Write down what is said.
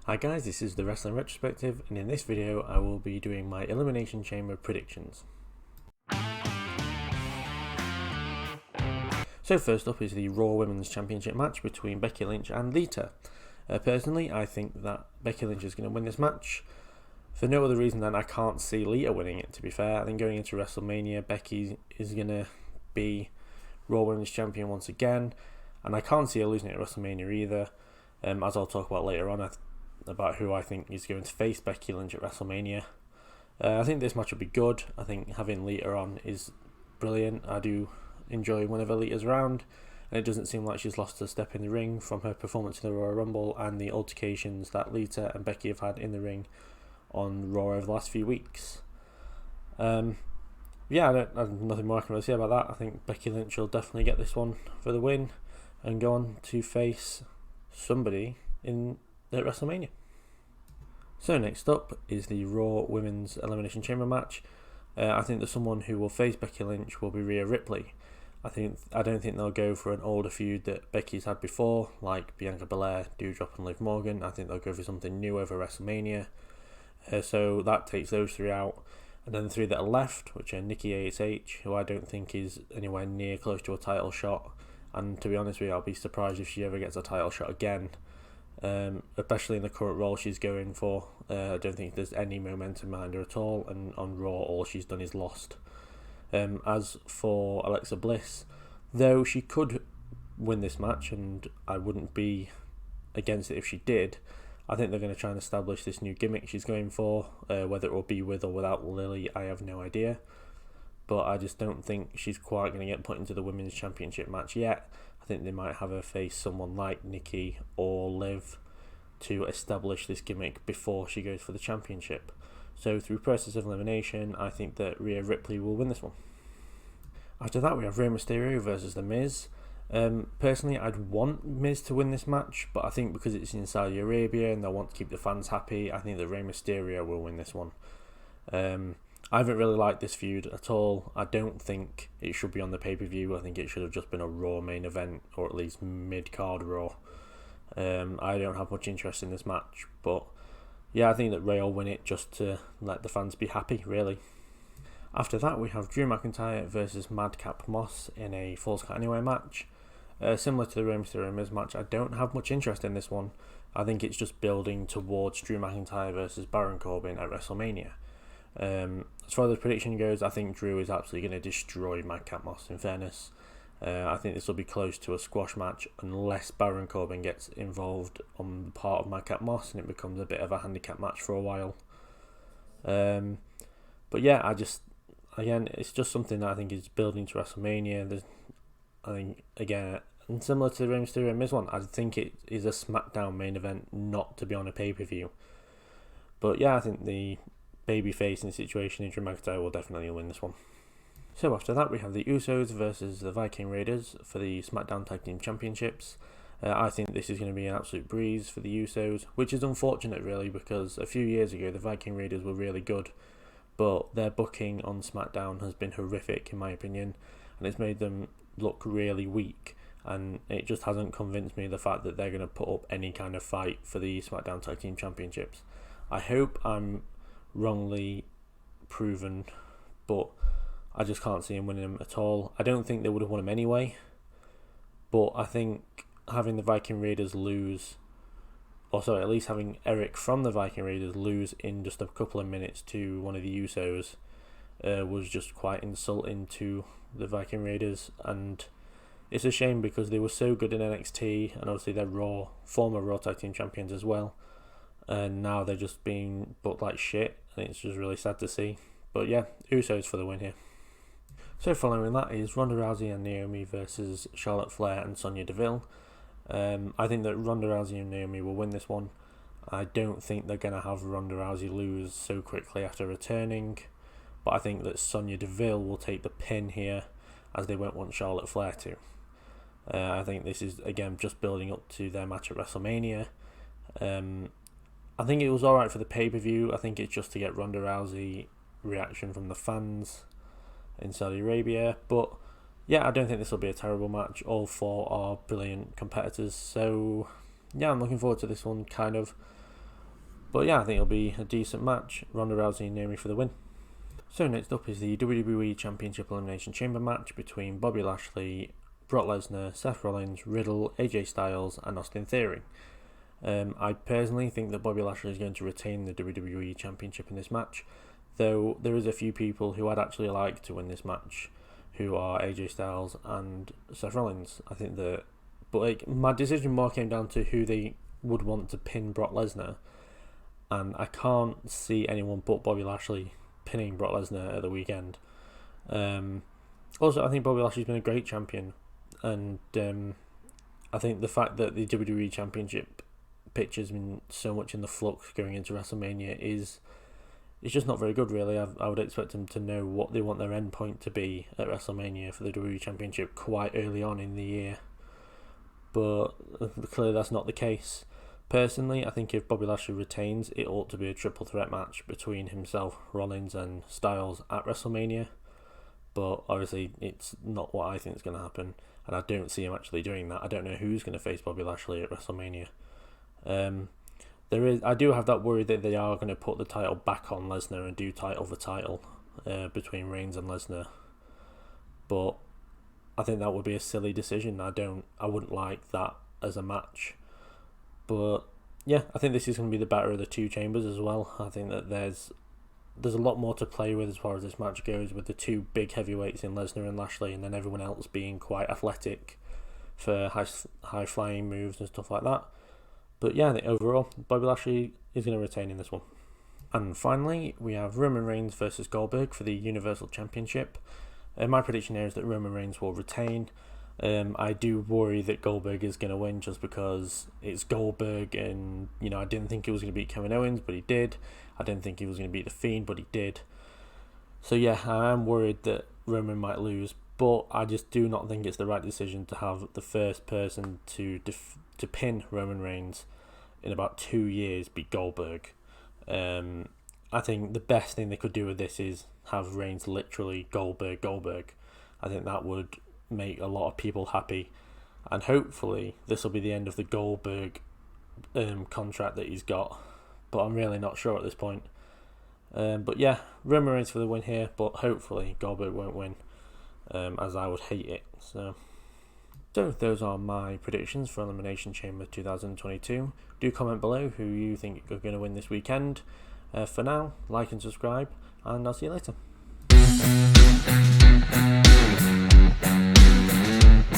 Hi guys, this is the Wrestling Retrospective, and in this video I will be doing my Elimination Chamber predictions. So first up is the Raw Women's Championship match between Becky Lynch and Lita. Personally, I think that Becky Lynch is going to win this match for no other reason than I can't see Lita winning it, to be fair. I think going into WrestleMania, Becky is going to be Raw Women's Champion once again, and I can't see her losing it at WrestleMania either, as I'll talk about later on. About who I think is going to face Becky Lynch at WrestleMania. I think this match will be good. I think having Lita on is brilliant. I do enjoy whenever Lita's around, and it doesn't seem like she's lost a step in the ring from her performance in the Royal Rumble and the altercations that Lita and Becky have had in the ring on Raw over the last few weeks. I have nothing more I can really say about that. I think Becky Lynch will definitely get this one for the win and go on to face somebody at WrestleMania. So next up is the Raw Women's Elimination Chamber match. I think that someone who will face Becky Lynch will be Rhea Ripley. I don't think they'll go for an older feud that Becky's had before, like Bianca Belair, Doudrop and Liv Morgan. I think they'll go for something new over WrestleMania. So that takes those three out. And then the three that are left, which are Nikki ASH, who I don't think is anywhere near close to a title shot. And to be honest with you, I'll be surprised if she ever gets a title shot again. Especially in the current role she's going for. I don't think there's any momentum behind her at all, and on Raw all she's done is lost. As for Alexa Bliss, though she could win this match and I wouldn't be against it if she did, I think they're going to try and establish this new gimmick she's going for. Whether it will be with or without Lily, I have no idea, but I just don't think she's quite going to get put into the Women's Championship match yet. I think they might have her face someone like Nikki or Liv to establish this gimmick before she goes for the championship. So through process of elimination, I think that Rhea Ripley will win this one. After that, we have Rey Mysterio versus The Miz. Personally, I'd want Miz to win this match, but I think because it's in Saudi Arabia and they want to keep the fans happy, I think that Rey Mysterio will win this one. I haven't really liked this feud at all. I don't think it should be on the pay-per-view. I think it should have just been a Raw main event, or at least mid-card Raw. I don't have much interest in this match, but yeah, I think that Rey will win it just to let the fans be happy, really. After that, we have Drew McIntyre versus Madcap Moss in a Falls Count Anywhere match. Similar to the Rey Mysterio Miz match, I don't have much interest in this one. I think it's just building towards Drew McIntyre versus Baron Corbin at WrestleMania. As far as the prediction goes, I think Drew is absolutely going to destroy Madcap Moss, in fairness. I think this will be close to a squash match unless Baron Corbin gets involved on the part of Madcap Moss and it becomes a bit of a handicap match for a while. But yeah, it's just something that I think is building to WrestleMania. And similar to the Rey Mysterio and Miz one, I think it is a SmackDown main event, not to be on a pay-per-view. But yeah, I think the babyface in the situation in Drew McIntyre will definitely win this one. So after that, we have the Usos versus the Viking Raiders for the SmackDown Tag Team Championships. I think this is going to be an absolute breeze for the Usos, which is unfortunate really, because a few years ago the Viking Raiders were really good, but their booking on SmackDown has been horrific in my opinion, and it's made them look really weak, and it just hasn't convinced me the fact that they're going to put up any kind of fight for the SmackDown Tag Team Championships. I hope I'm wrongly proven, but I just can't see him winning them at all. I don't think they would have won him anyway, but I think having the Viking Raiders lose, at least having Eric from the Viking Raiders lose in just a couple of minutes to one of the Usos was just quite insulting to the Viking Raiders, and it's a shame because they were so good in NXT, and obviously they're former Raw Tag Team Champions as well, and now they're just being booked like shit, and it's just really sad to see. But yeah, Usos for the win here. So following that is Ronda Rousey and Naomi versus Charlotte Flair and Sonya Deville. I think that Ronda Rousey and Naomi will win this one. I don't think they're going to have Ronda Rousey lose so quickly after returning, but I think that Sonya Deville will take the pin here, as they won't want Charlotte Flair to. I think this is, again, just building up to their match at WrestleMania. I think it was alright for the pay-per-view. I think it's just to get Ronda Rousey reaction from the fans in Saudi Arabia, but yeah, I don't think this will be a terrible match. All four are brilliant competitors, so yeah, I'm looking forward to this one, kind of. But yeah, I think it'll be a decent match. Ronda Rousey and Naomi for the win. So next up is the WWE Championship Elimination Chamber match between Bobby Lashley, Brock Lesnar, Seth Rollins, Riddle, AJ Styles and Austin Theory. I personally think that Bobby Lashley is going to retain the WWE Championship in this match, though there is a few people who I'd actually like to win this match, who are AJ Styles and Seth Rollins. I think that, but my decision more came down to who they would want to pin Brock Lesnar, and I can't see anyone but Bobby Lashley pinning Brock Lesnar at the weekend. Also, I think Bobby Lashley's been a great champion, and I think the fact that the WWE Championship picture's been so much in the flux going into WrestleMania is just not very good, really. I would expect them to know what they want their end point to be at WrestleMania for the WWE Championship quite early on in the year, but clearly that's not the case. Personally, I think if Bobby Lashley retains, it ought to be a triple threat match between himself, Rollins and Styles at WrestleMania, but obviously it's not what I think is going to happen, and I don't see him actually doing that. I don't know who's going to face Bobby Lashley at WrestleMania. I do have that worry that they are going to put the title back on Lesnar and do title for title between Reigns and Lesnar, but I think that would be a silly decision. I wouldn't like that as a match. But yeah, I think this is going to be the better of the two chambers as well. I think that there's a lot more to play with as far as this match goes, with the two big heavyweights in Lesnar and Lashley, and then everyone else being quite athletic for high flying moves and stuff like that. But yeah, I think overall Bobby Lashley is going to retain in this one. And finally, we have Roman Reigns versus Goldberg for the Universal Championship. My prediction here is that Roman Reigns will retain. I do worry that Goldberg is going to win just because it's Goldberg, and I didn't think he was going to beat Kevin Owens, but he did. I didn't think he was going to beat The Fiend, but he did. So yeah, I am worried that Roman might lose, but I just do not think it's the right decision to have the first person to pin Roman Reigns in about 2 years be Goldberg. I think the best thing they could do with this is have Reigns literally Goldberg. I think that would make a lot of people happy, and hopefully this will be the end of the Goldberg contract that he's got, but I'm really not sure at this point. But yeah, Roman Reigns for the win here, but hopefully Goldberg won't win, as I would hate it. So those are my predictions for Elimination Chamber 2022. Do comment below who you think are going to win this weekend. For now, like and subscribe, and I'll see you later.